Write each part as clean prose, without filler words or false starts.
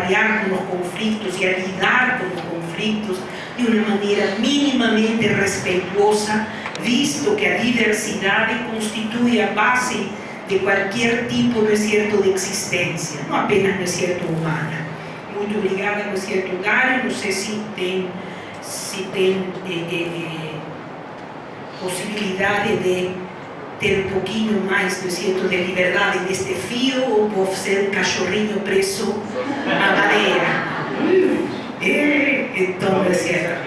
trabalhar com os conflitos e a lidar com os conflitos de uma maneira minimamente respeituosa, visto que a diversidade constitui a base de qualquer tipo, não é certo, de existência, não apenas, não é certo, humana. Muito obrigada, não é certo, Gary. Não sei se tem possibilidade de ter um pouquinho mais, não é certo, de liberdade neste fio, ou vou ser um cachorrinho preso à madeira. Então, não é certo.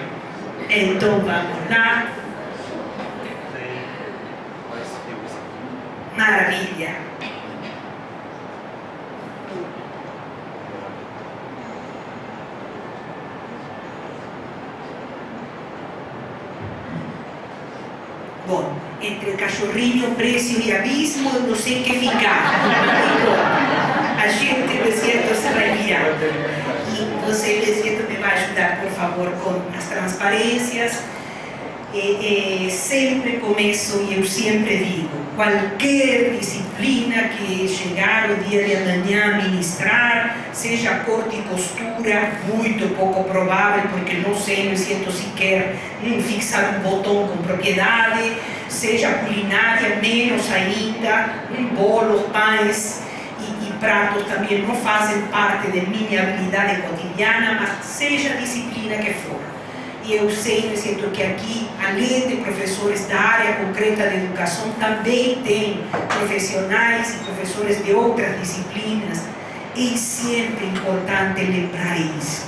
Então, vamos lá. Maravilha. Bom, entre cachorrinho, preço e abismo, eu não sei o que ficar. A gente, de certo, se vai guiar. E você, de certo, me vai ajudar, por favor, com as transparências. Sempre começo e eu sempre digo, qualquer disciplina que chegar o dia de amanhã a ministrar, seja corte e costura, muito pouco provável, porque não sei, não sinto sequer fixar um botão com propriedade, seja culinária, menos ainda, bolos, pães e pratos também não fazem parte de minha habilidade cotidiana, mas seja a disciplina que for. E eu sei, me sinto que aqui, além de professores da área concreta de educação, também tem profissionais e professores de outras disciplinas. É sempre importante lembrar isso.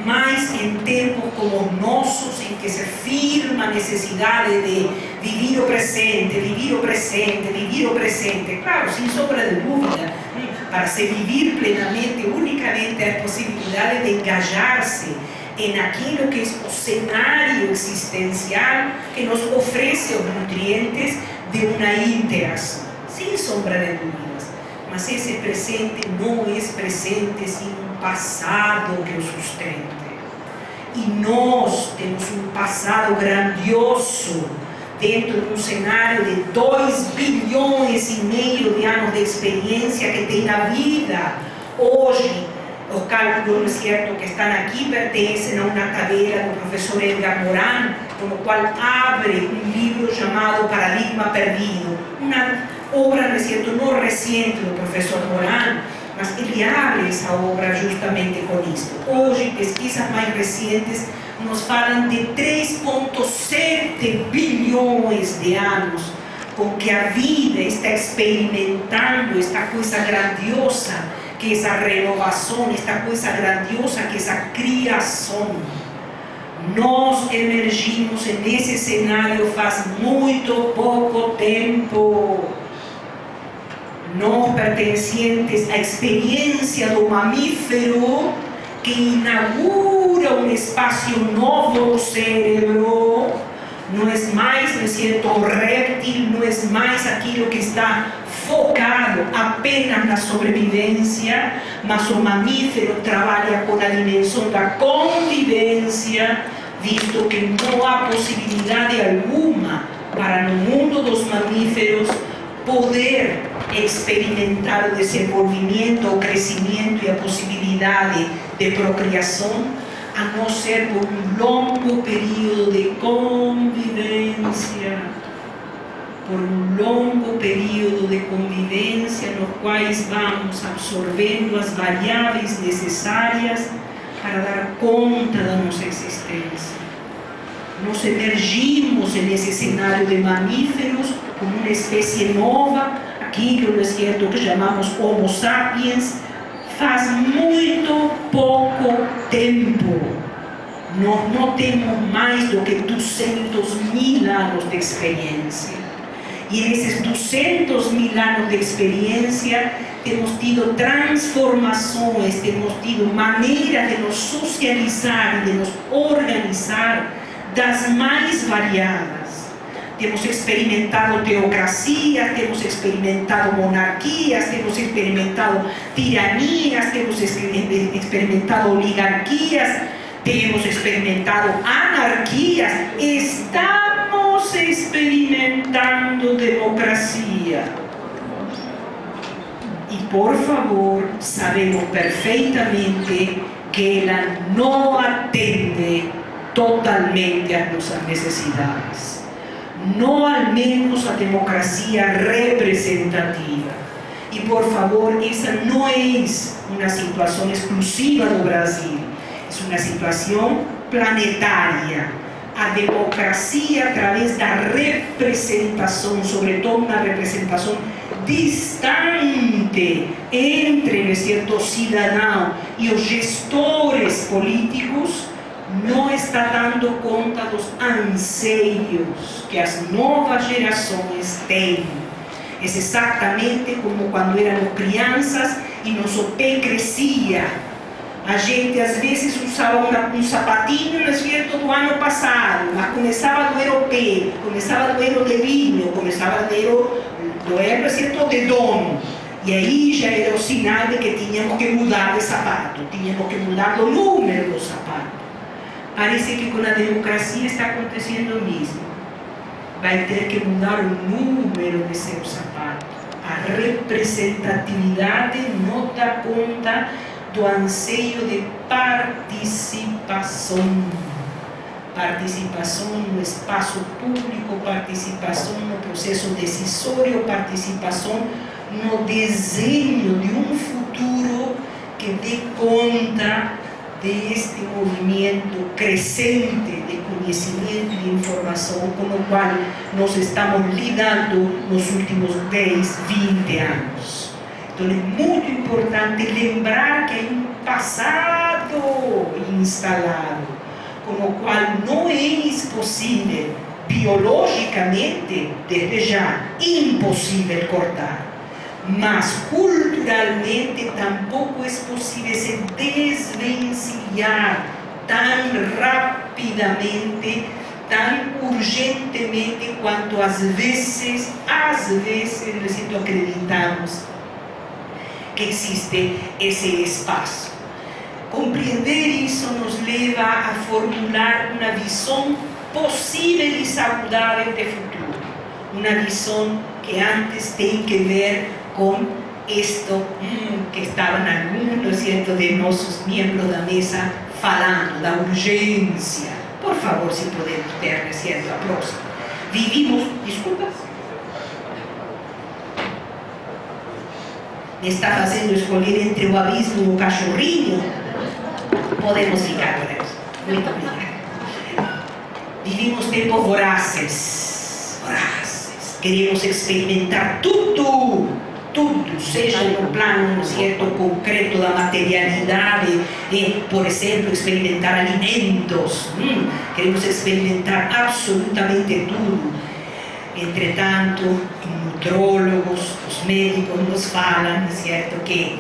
Mas em tempos como os nossos, em que se afirma a necessidade de viver o presente, viver o presente, viver o presente, claro, sem sombra de dúvida, para se viver plenamente, unicamente a possibilidade de engajar-se em aquilo que é o cenário existencial que nos oferece os nutrientes de uma interação, sem sombra de dúvidas. Mas esse presente não é presente sem um passado que o sustente. E nós temos um passado grandioso dentro de um cenário de 2,5 bilhões de anos de experiência que tem na vida. Hoje, os cálculos, certo, que estão aqui pertencem a uma cadeira do professor Edgar Morin, com o qual abre um livro chamado Paradigma Perdido, uma obra, não, certo, não recente do professor Morin, mas ele abre essa obra justamente com isso. Hoje, pesquisas mais recentes nos falam de 3,7 bilhões de anos com que a vida está experimentando esta coisa grandiosa, que essa renovação, esta coisa grandiosa, que essa criação. Nós emergimos nesse cenário faz muito pouco tempo. Nós pertencentes à experiência do mamífero, que inaugura um espaço novo no cérebro, não é mais, não é certo, o réptil, não é mais aquilo que está focado apenas na sobrevivência, mas o mamífero trabalha com a dimensão da convivência, visto que não há possibilidade alguma para no mundo dos mamíferos poder experimentar o desenvolvimento, o crescimento e a possibilidade de procriação, a não ser por um longo período de convivência. Por um longo período de convivência, nos quais vamos absorvendo as variáveis necessárias para dar conta da nossa existência. Nós emergimos nesse cenário de mamíferos como uma espécie nova, aquilo, não é certo, que chamamos Homo sapiens, faz muito pouco tempo. Nós não temos mais do que 200.000 anos de experiência. E nesses 200.000 anos de experiência, temos tido transformações, temos tido maneiras de nos socializar e de nos organizar das mais variadas. Temos experimentado teocracias, temos experimentado monarquias, temos experimentado tiranias, temos experimentado oligarquias, temos experimentado anarquias, estamos experimentando democracia. E Y por favor, sabemos perfectamente que ella no atiende totalmente a nuestras necesidades. No al menos a democracia representativa. Y por favor, esa no es una situación exclusiva del Brasil, es una situación planetaria. A democracia a través da representação, sobretudo uma representação distante entre, não é certo, o cidadão e os gestores políticos, não está dando conta dos anseios que as novas gerações têm. É exatamente como quando éramos crianças e nosso pé crescia. A gente às vezes usava um sapatinho, não é certo, do ano passado, mas começava a doer o pé, começava a doer o dedinho, começava a doer, não é certo, o dedão. E aí já era o sinal de que tínhamos que mudar de sapato, tínhamos que mudar o número do sapato. Parece que com a democracia está acontecendo o mesmo. Vai ter que mudar o número de seu sapato. A representatividade não dá conta do anseio de participação. Participação no espaço público, participação no processo decisório, participação no desenho de um futuro que dê conta deste movimento crescente de conhecimento e de informação com o qual nós estamos lidando nos últimos 10, 20 anos. Então é muito importante lembrar que há um passado instalado, com o qual não é possível, biologicamente, desde já, impossível cortar. Mas culturalmente tampouco é possível se desvencilhar tão rapidamente, tão urgentemente quanto às vezes necessito acreditamos que existe esse espaço. Compreender isso nos leva a formular uma visão possível e saudável de futuro. Uma visão que antes tem que ver com isto que estavam alguns, não é certo, de nossos membros da mesa falando, da urgência. Por favor, se podemos ter, não é certo, a próxima. Vivimos, desculpa, me está fazendo escolher entre o abismo e o cachorrinho? Podemos ficar com isso. Muito obrigada. Vivimos tempos vorazes. Queremos experimentar tudo, seja no plano certo, concreto da materialidade, por exemplo, experimentar alimentos. Queremos experimentar absolutamente tudo. Entretanto, nutrólogos, os médicos nos falam, certo, que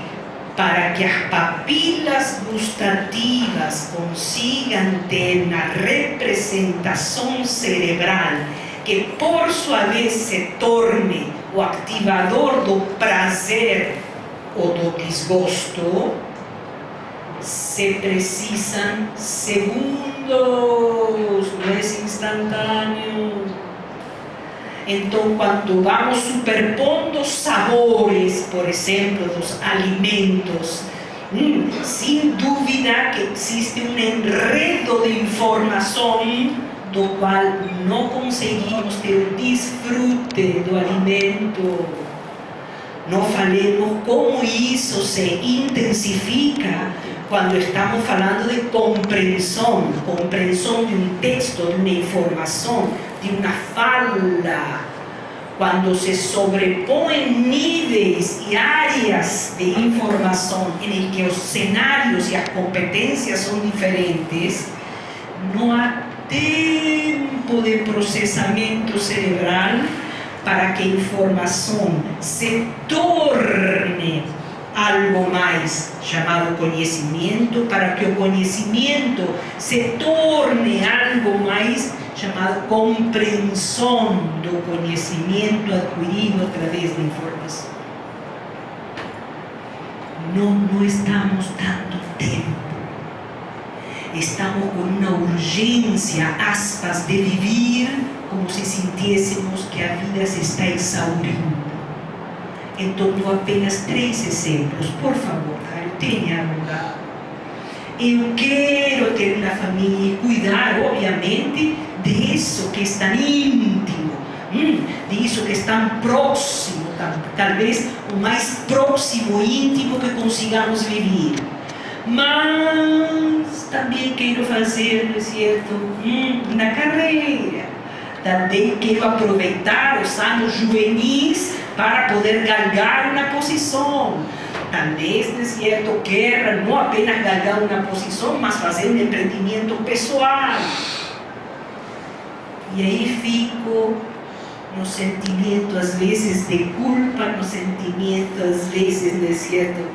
para que as papilas gustativas consigam ter uma representação cerebral que por sua vez se torne o ativador do prazer ou do desgosto, se precisam segundos, não é instantâneo. Então, quando vamos superpondo sabores, por exemplo, dos alimentos, sem dúvida que existe um enredo de informação do qual não conseguimos ter o desfrute do alimento. Não falemos como isso se intensifica quando estamos falando de compreensão de um texto, de uma informação, de uma fala, quando se sobrepõem níveis e áreas de informação em que os cenários e as competências são diferentes, não há tempo de processamento cerebral para que a informação se torne algo mais chamado conhecimento, para que o conhecimento se torne algo mais chamado compreensão do conhecimento adquirido através da informação. Não estamos dando tempo. Estamos com uma urgência, aspas, de viver como se sentíssemos que a vida se está exaurindo. em torno a apenas 3 exemplos. Por favor, Dário, tenha lugar. Eu quero ter uma família e cuidar, obviamente, disso que é tão íntimo, disso que é tão próximo, talvez o mais próximo e íntimo que consigamos viver. Mas também quero fazer, não é certo, na carreira. Também quero aproveitar os anos juvenis para poder galgar uma posição. Talvez, não é certo, quero não apenas galgar uma posição, mas fazer um empreendimento pessoal. E aí fico no sentimento, às vezes, de culpa, no sentimento, às vezes, não é certo,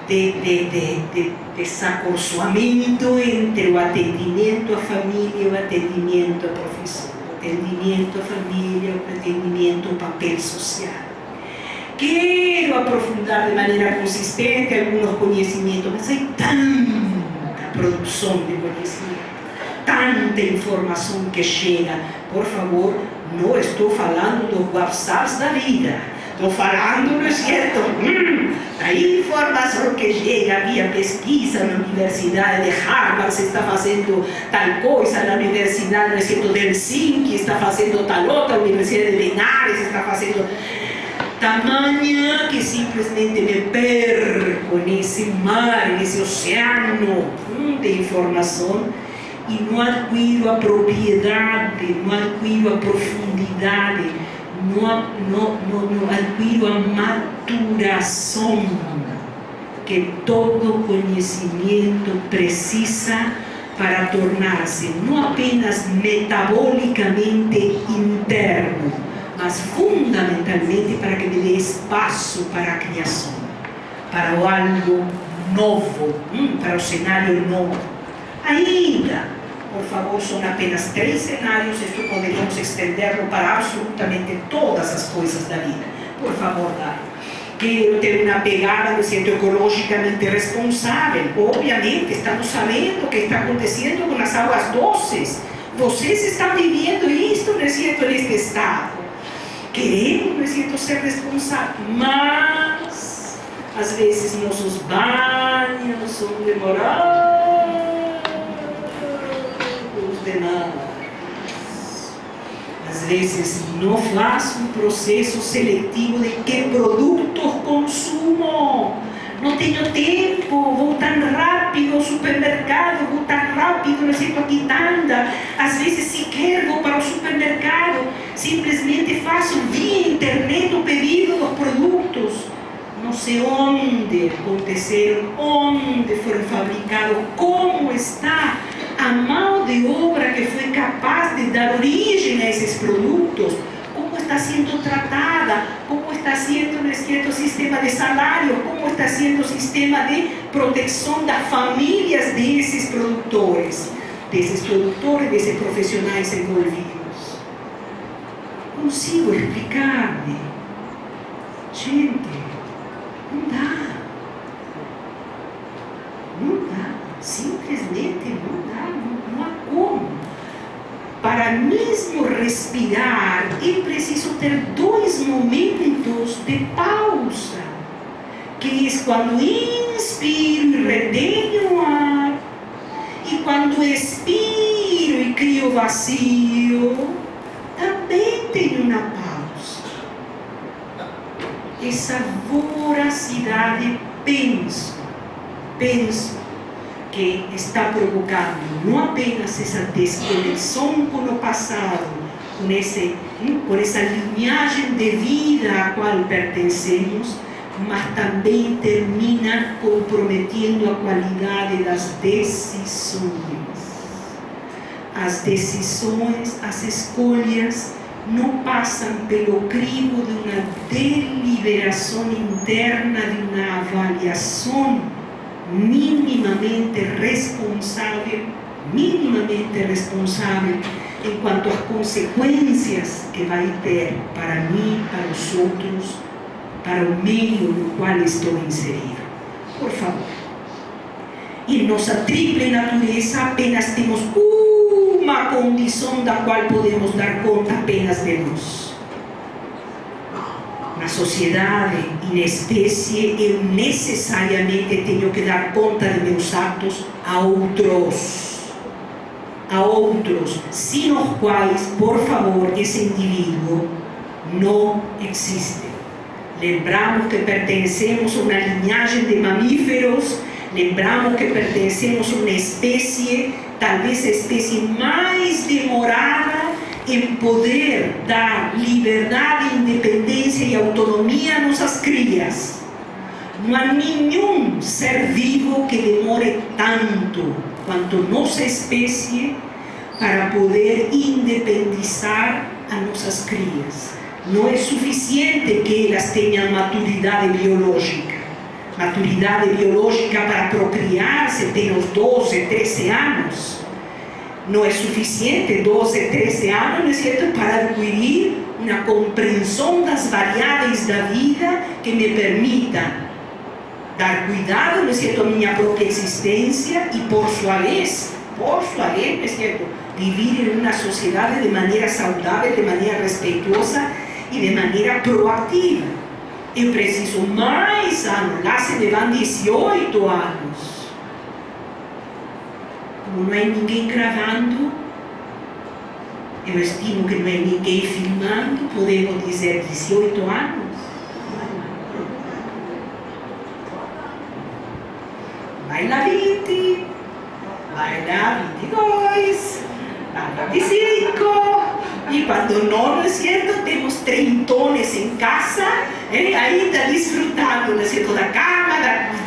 de desacorçoamento entre o atendimento à família e o atendimento à profissão, o atendimento à família, o atendimento ao papel social. Quero aprofundar de maneira consistente alguns conhecimentos, mas há tanta produção de conhecimento, tanta informação que chega. Por favor, não estou falando dos WhatsApps da vida. Estou falando, não é certo? A informação que chega via pesquisa na Universidade de Harvard, se está fazendo tal coisa, na Universidade, não é certo, de Helsinki, está fazendo tal outra, a Universidade de Benares está fazendo... Tamanha que simplesmente me perco nesse mar, nesse oceano de informação e não adquiro a propriedade, não adquiro a profundidade, não adquiro a maturação que todo conhecimento precisa para tornar-se não apenas metabolicamente interno, mas fundamentalmente para que me dê espaço para a criação, para o algo novo, para o cenário novo. Ainda, por favor, são apenas 3 cenários, isto poderíamos estender-lo para absolutamente todas as coisas da vida. Por favor, Dário. Quero ter uma pegada, me sinto ecologicamente responsável. Obviamente, estamos sabendo o que está acontecendo com as águas doces. Vocês estão vivendo isto, não é certo, neste estado. Queremos, não é certo, ser responsáveis, mas às vezes nossos banhos são demorados demais. Às vezes não faço um processo seletivo de que produtos consumo. Não tenho tempo, vou tão rápido ao supermercado, vou tão rápido, não sei, a quitanda. Às vezes sequer vou para o supermercado, simplesmente faço via internet o pedido dos produtos. Não sei onde aconteceram, onde foram fabricados, como está a mão de obra que foi capaz de dar origem a esses produtos, como está sendo tratada, como está sendo o sistema de salário, como está sendo o sistema de proteção das famílias desses produtores, desses profissionais envolvidos. Consigo explicar-me? Gente, não dá. Não dá. Simplesmente não dá. Não há como. Para mesmo respirar, é preciso ter 2 momentos de pausa, que é quando inspiro e retenho o ar, e quando expiro e crio vazio, também tenho uma pausa. Essa voracidade, penso, que está provocando não apenas essa desconexão com o passado, com essa linhagem de vida à qual pertencemos, mas também termina comprometendo a qualidade das decisões. As decisões, as escolhas, não passam pelo crivo de uma deliberação interna, de uma avaliação minimamente responsável enquanto às consequências que vai ter para mim, para os outros, para o meio no qual estou inserido. Por favor. Em nossa triple natureza apenas temos uma condição da qual podemos dar conta apenas de nós. Mas sociedade e na espécie, eu necessariamente tenho que dar conta de meus atos a outros, sem os quais, por favor, esse indivíduo não existe. Lembramos que pertencemos a uma linhagem de mamíferos, lembramos que pertencemos a uma espécie, talvez a espécie mais demorada em poder dar liberdade, independência e autonomia a nossas crias. Não há nenhum ser vivo que demore tanto quanto nossa espécie para poder independizar a nossas crias. Não é suficiente que elas tenham maturidade biológica para procriar se tem uns 12, 13 anos. Não é suficiente 12, 13 anos, não é certo, para adquirir uma compreensão das variáveis da vida que me permita dar cuidado, não é certo, à minha própria existência e, por sua vez, não é certo, viver em uma sociedade de maneira saudável, de maneira respeitosa e de maneira proativa. Eu preciso mais anos, lá se me vão 18 anos. Como não há ninguém gravando, eu estimo que não há ninguém filmando, podemos dizer 18 anos. Vai lá 20, vai lá 22, vai lá 25. E quando não é certo, temos trentones em casa, ainda desfrutando, não é certo, da cama,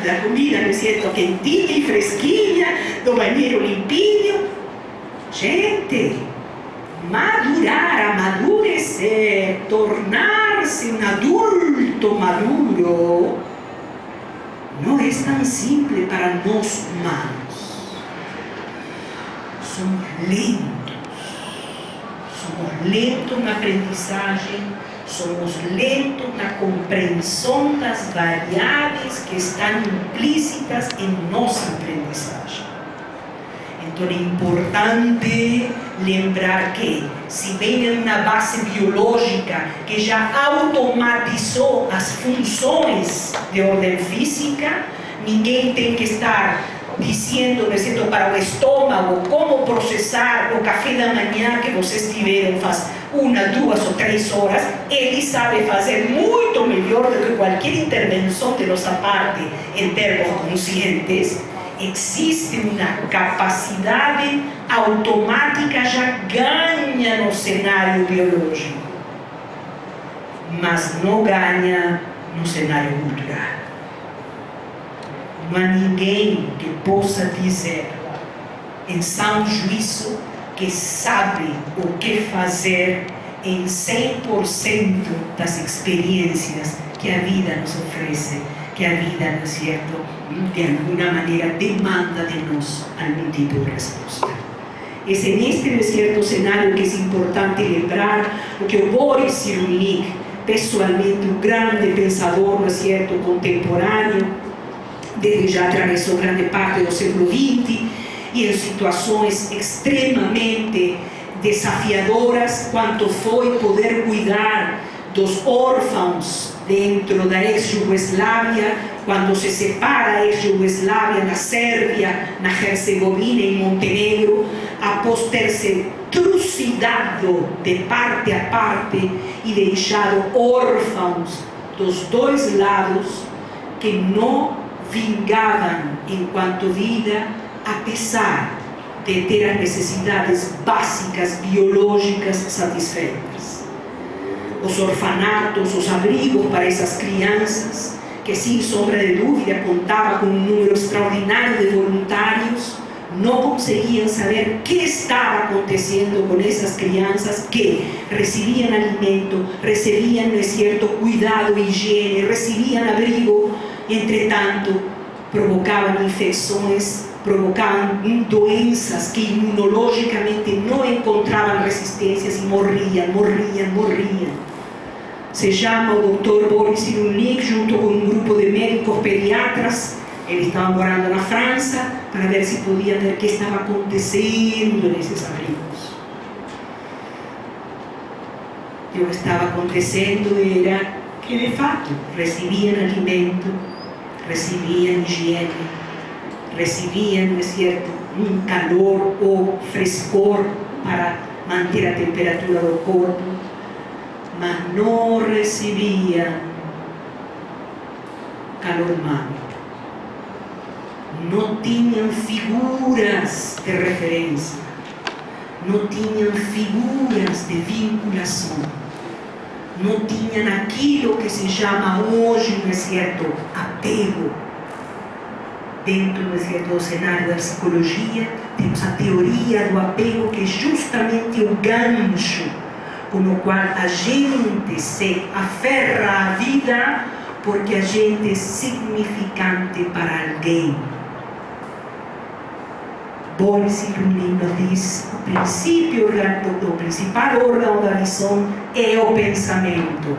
da comida, não é certo, quentinha e fresquinha, do banheiro limpinho. Gente, madurar, amadurecer, tornar-se um adulto maduro, não é tão simples para nós humanos. Somos lentos na aprendizagem, somos lentos na compreensão das variáveis que estão implícitas em nossa aprendizagem. Então é importante lembrar que, se bem é uma base biológica que já automatizou as funções de ordem física, ninguém tem que estar dizendo, por exemplo, para o estômago como processar o café da manhã que vocês tiveram faz 1, 2 ou 3 horas. Ele sabe fazer muito melhor do que qualquer intervenção de nossa parte em termos conscientes. Existe uma capacidade automática, já ganha no cenário biológico, mas não ganha no cenário cultural. Não há ninguém que possa dizer, em sã juízo, que sabe o que fazer em 100% das experiências que a vida nos oferece, que a vida, não é certo, de alguma maneira demanda de nós algum tipo de resposta. Esse é neste, não é certo, cenário que é importante lembrar o que o Boris Cyrulnik, pessoalmente um grande pensador, não é certo, contemporâneo, desde já atravessou grande parte do século XX e em situações extremamente desafiadoras, quanto foi poder cuidar dos órfãos dentro da ex-Jugoslávia, quando se separa a ex-Jugoslávia na Sérvia, na Herzegovina e Montenegro, após ter se trucidado de parte a parte e deixado órfãos dos dois lados que não vingavam enquanto vida, apesar de ter as necessidades básicas biológicas satisfeitas. Os orfanatos, os abrigos para essas crianças, que sem sombra de dúvida contava com um número extraordinário de voluntários, não conseguiam saber o que estava acontecendo com essas crianças que recebiam alimento, recebiam, não é certo, cuidado e higiene, recebiam abrigo. Entretanto, provocavam infecções, provocavam doenças que imunologicamente não encontravam resistências e morriam. Se chama o Dr. Boris Cyrulnik, junto com um grupo de médicos pediatras. Eles estavam morando na França para ver se podiam ver o que estava acontecendo nesses abrigos. E o que estava acontecendo era que de fato recibían alimento, recibían higiene, recibían, ¿no es cierto?, un calor o frescor para manter a temperatura do corpo, mas não recebiam calor humano. Não tinham figuras de referência, não tinham figuras de vinculação, não tinham aquilo que se chama hoje, não é certo, apego. Dentro, não é certo, do cenário da psicologia, temos a teoria do apego, que é justamente o gancho com o qual a gente se aferra à vida, porque a gente é significante para alguém. Boris Cyrulnik nos diz: o principal órgão da visão é o pensamento.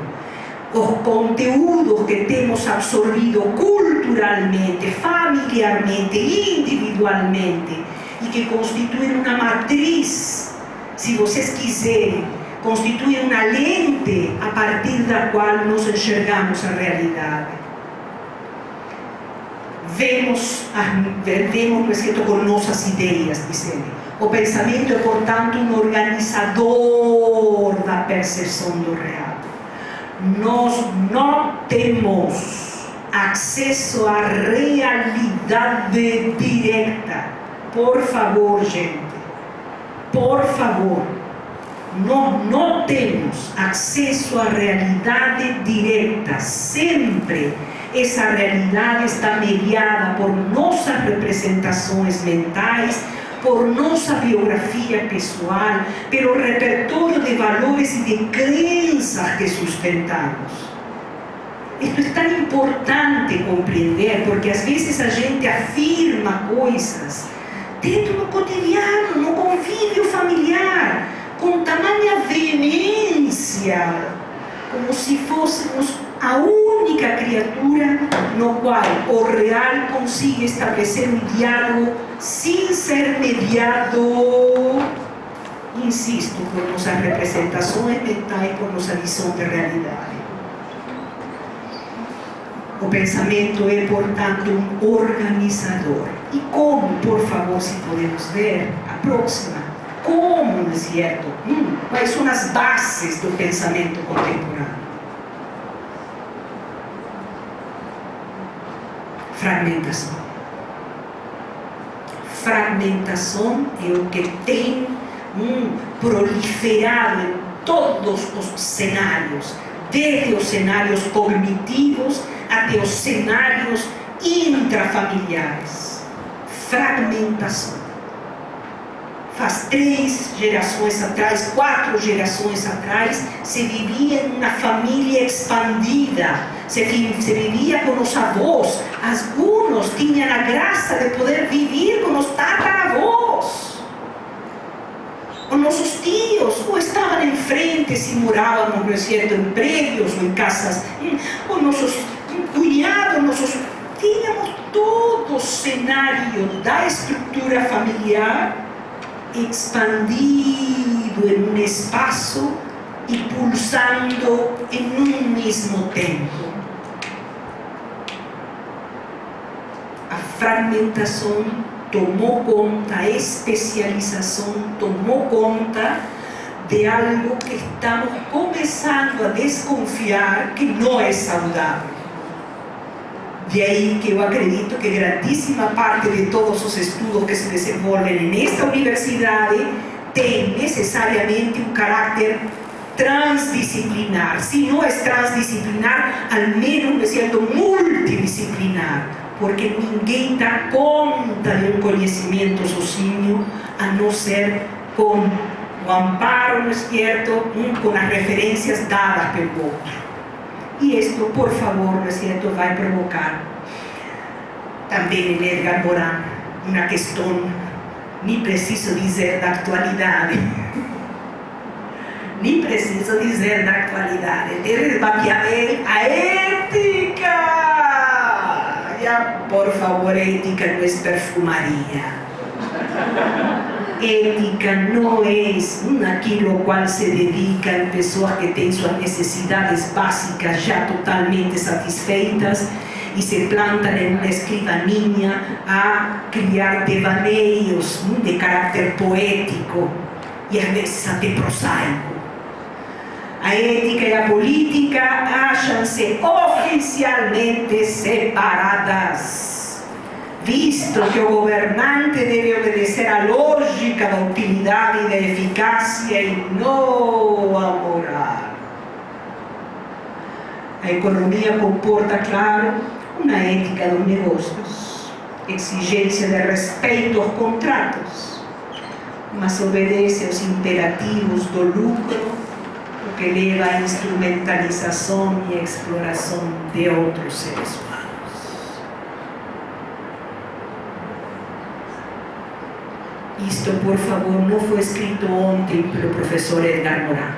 Os conteúdos que temos absorvido culturalmente, familiarmente, individualmente, e que constituem uma matriz, se vocês quiserem, constituem uma lente a partir da qual nós enxergamos a realidade. Vemos, no escrito, com nossas ideias, dizendo. O pensamento é, portanto, um organizador da percepção do real. Nós não temos acesso à realidade direta. Por favor, gente, por favor, nós não temos acesso à realidade direta. Sempre essa realidade está mediada por nossas representações mentais, por nossa biografia pessoal, pelo repertório de valores e de crenças que sustentamos. Isto é tão importante compreender, porque às vezes a gente afirma coisas dentro do cotidiano, no convívio familiar, com tamanha veemência, como se fôssemos a única criatura no qual o real consiga estabelecer um diálogo sem ser mediado, insisto, por nossas representações mentais, por nossa visão de realidade. O pensamento é, portanto, um organizador. E como, por favor, se podemos ver, a próxima, como, não é certo? Quais são as bases do pensamento contemporâneo? Fragmentação. Fragmentação é o que tem proliferado em todos os cenários, desde os cenários cognitivos até os cenários intrafamiliares. Fragmentação. Faz 3 gerações atrás, 4 gerações atrás, se vivia em uma família expandida, se vivia com os avós. Alguns tinham a graça de poder viver com os tataravós. Os nossos tios ou estavam em frente, se morávamos, não é certo, em prédios ou em casas. Os nossos cunhados, tínhamos todo o cenário da estrutura familiar expandido em um espaço e pulsando em um mesmo tempo. A fragmentação tomou conta, a especialização tomou conta de algo que estamos começando a desconfiar que não é saudável. De aí que eu acredito que grandíssima parte de todos os estudos que se desenvolvem nesta universidade tem necessariamente um caráter transdisciplinar. Se não é transdisciplinar, ao menos, não é certo, multidisciplinar. Porque ninguém dá conta de um conhecimento sozinho, a não ser com o amparo, não é certo, com as referências dadas pelo outro. E isto, por favor, não é certo, vai provocar também em Edgar Morin uma questão, nem preciso dizer da atualidade, nem preciso dizer da atualidade, de Maquiavel, a ética. Ya, por favor, ética não é perfumaria. ética no es aquilo cual se dedican personas que tienen sus necesidades básicas ya totalmente satisfeitas y se plantan en una escribanía a criar devaneios de carácter poético y a veces até prosaico. A ética y la política háyanse oficialmente separadas, visto que el gobernante debe obedecer a lógica da utilidad y da eficacia y no a moral. A economía comporta, claro, una ética de los negocios, exigencia de respeto aos contratos, mas obedece aos imperativos do lucro, o que leva à instrumentalização e exploração de outros seres humanos. Isto, por favor, não foi escrito ontem pelo professor Edgar Morin.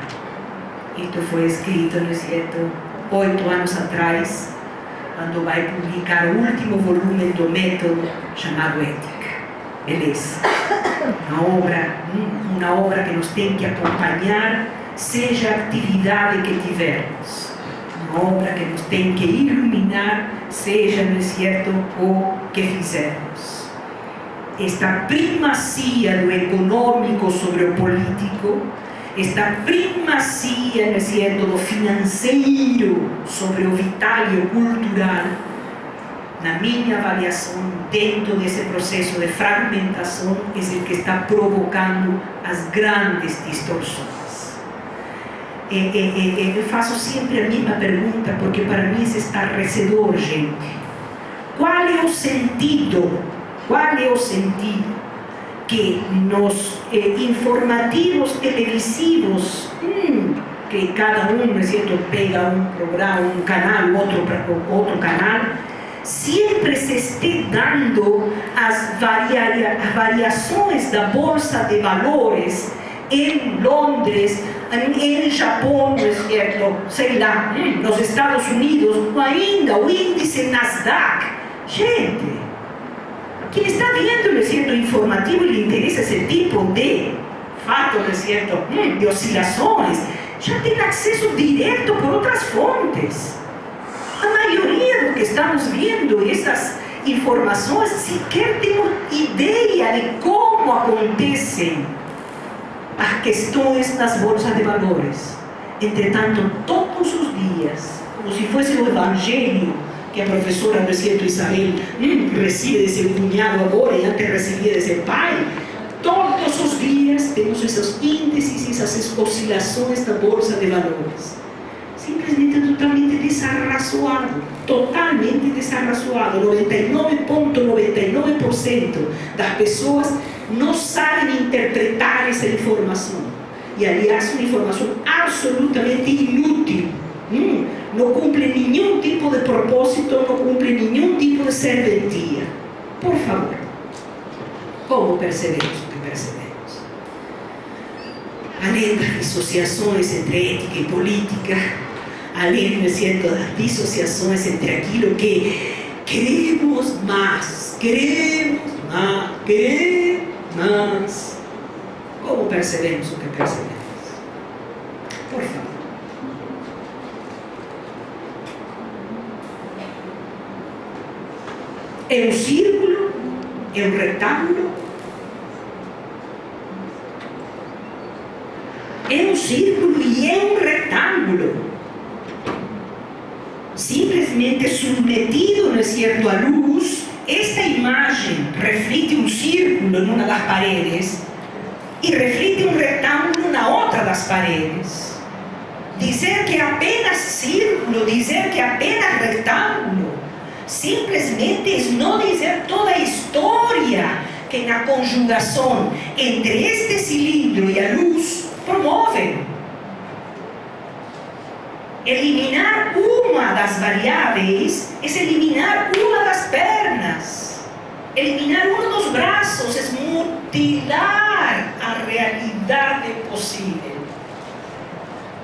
Isto foi escrito, não é certo, 8 anos atrás, quando vai publicar o último volume do método chamado Ética. Beleza. Uma obra que nos tem que acompanhar, seja a atividade que tivermos. Uma obra que nos tem que iluminar, seja, não é certo, o que fizermos. Esta primazia do econômico sobre o político, esta primazia, não é certo, do financeiro sobre o vital e o cultural, na minha avaliação, dentro desse processo de fragmentação, é o que está provocando as grandes distorções. Eu faço sempre a mesma pergunta, porque para mim isso é estarrecedor, gente. Qual é o sentido? Qual é o sentido que nos informativos televisivos, que cada um, não é certo, pega um programa, um canal, outro canal, sempre se esteja dando as variações da Bolsa de Valores em Londres, em Japão, não é certo, sei lá, nos Estados Unidos, ou ainda o índice Nasdaq. Gente, quem está vendo, não é certo, informativo, lhe interessa esse tipo de fato, não é certo, de oscilações, já tem acesso direto por outras fontes. A maioria do que estamos vendo, essas informações, sequer temos ideia de como acontecem as questões das bolsas de valores. Entretanto, todos os dias, como se fosse o evangelho, que a professora, não é certo, Isabel, recebe de seu cunhado agora e antes recebia de seu pai, todos os dias temos esses índices, essas oscilações da Bolsa de Valores. Simplesmente totalmente desarrazoado, 99,99% das pessoas não sabem interpretar essa informação. E, aliás, uma informação absolutamente inútil. Não cumpre nenhum tipo de propósito, não cumpre nenhum tipo de serventia. Por favor, como percebemos o que percebemos? Além das dissociações entre ética e política, além, não é certo, das dissociações entre aquilo que queremos mais, como percebemos o que percebemos? Por favor. É um círculo? É um retângulo? É um círculo e é um retângulo. Simplesmente submetido, não é certo, à luz, esta imagem reflete um círculo numa das paredes e reflete um retângulo na outra das paredes. Dizer que é apenas círculo, dizer que é apenas retângulo, simplesmente não dizer toda a história que na conjugação entre este cilindro e a luz promovem. Eliminar uma das variáveis é eliminar uma das pernas. Eliminar um dos braços é mutilar a realidade possível.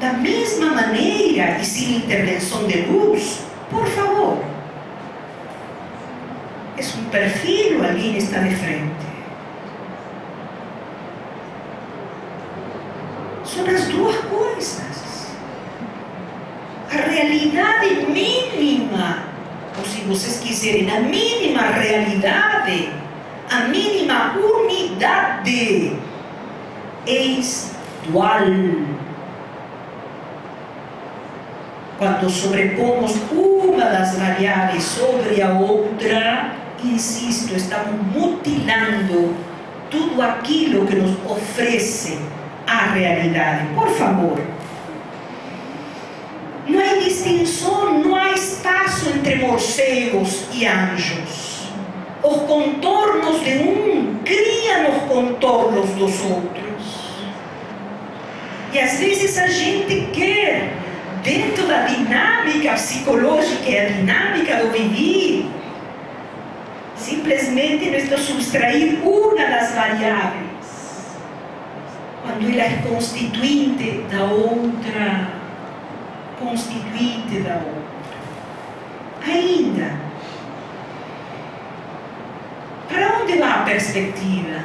Da mesma maneira, e sem intervenção de luz, por favor, é um perfil, alguém está de frente. São as duas coisas. A realidade mínima, ou se vocês quiserem, a mínima realidade, a mínima unidade dual. Quando sobrepomos uma das variáveis sobre a outra, insisto, estamos mutilando tudo aquilo que nos oferece a realidade. Por favor, não há distinção, não há espaço entre morcegos e anjos. Os contornos de um criam os contornos dos outros. E às vezes a gente quer, dentro da dinâmica psicológica e a dinâmica do viver, simplesmente nos subtrair uma das variáveis, quando ela é constituinte da outra. Constituinte da outra. Ainda, para onde vai a perspectiva?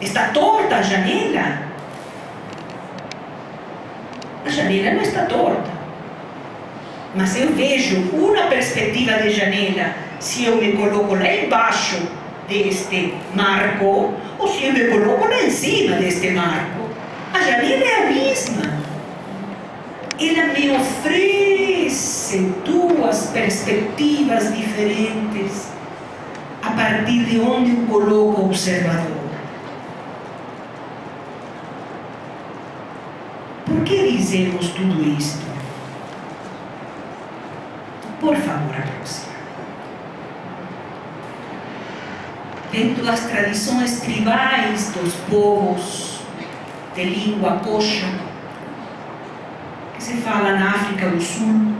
Está torta a janela? A janela não está torta. Mas eu vejo uma perspectiva de janela se eu me coloco lá embaixo deste marco ou se eu me coloco lá em cima deste marco. A janela é a mesma. Ela me oferece duas perspectivas diferentes a partir de onde eu coloco o observador. Por que dizemos tudo isto? Por favor, a próxima. Dentro das tradições tribais dos povos de língua coxa, que se fala na África do Sul,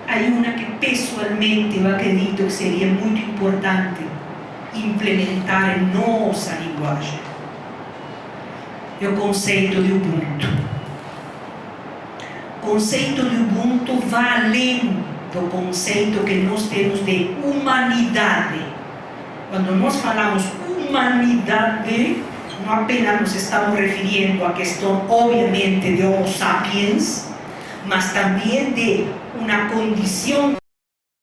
há uma que pessoalmente eu acredito que seria muito importante implementar em nossa linguagem. É o conceito de Ubuntu. O conceito de Ubuntu vai além do conceito que nós temos de humanidade. Quando nós falamos humanidade, não apenas nos estamos referindo à questão, obviamente, de Homo sapiens, mas também de uma condição